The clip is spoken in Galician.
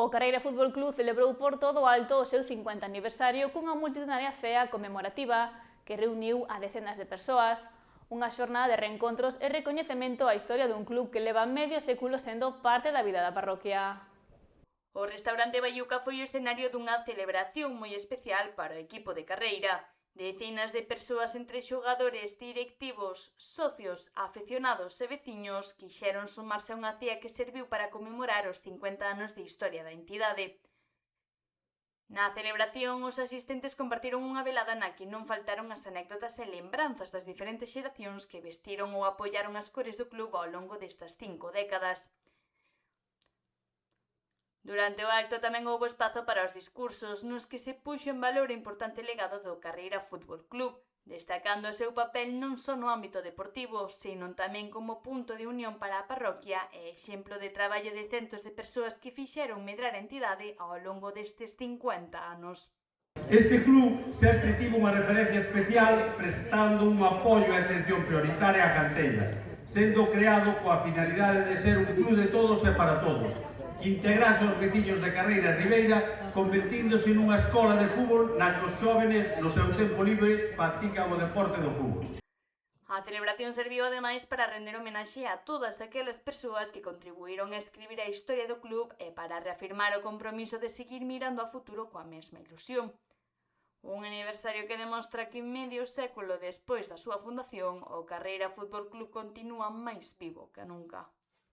O Carreira Fútbol Club celebrou por todo o alto o seu 50 aniversario cunha multitudinaria cea conmemorativa que reuniu a decenas de persoas, unha xornada de reencontros e recoñecemento á historia dun club que leva medio século sendo parte da vida da parroquia. O restaurante Baiuca foi o escenario dunha celebración moi especial para o equipo de Carreira. Decenas de persoas entre xogadores, directivos, socios, afeccionados e veciños quixeron sumarse a unha cea que serviu para conmemorar os 50 anos de historia da entidade. Na celebración, os asistentes compartiron unha velada na que non faltaron as anécdotas e lembranzas das diferentes xeracións que vestiron ou apoiaron as cores do club ao longo destas 5 décadas. Durante o acto tamén houbo espazo para os discursos nos que se puxo en valor o importante legado do Carreira Fútbol Club, destacando o seu papel non só no ámbito deportivo, senón tamén como punto de unión para a parroquia e exemplo de traballo de centos de persoas que fixeron medrar a entidade ao longo destes 50 anos. Este club sempre tivo unha referencia especial prestando un apoio e atención prioritaria á canteira, sendo creado coa finalidade de ser un club de todos e para todos, que integrase os veciños de Carreira e Ribeira, convertíndose nunha escola de fútbol na que os xóvenes, no seu tempo libre, practican o deporte do fútbol. A celebración serviu ademais para render homenaxe a todas aquelas persoas que contribuíron a escribir a historia do club e para reafirmar o compromiso de seguir mirando ao futuro coa mesma ilusión. Un aniversario que demostra que medio século despois da súa fundación, o Carreira Fútbol Club continúa máis vivo que nunca.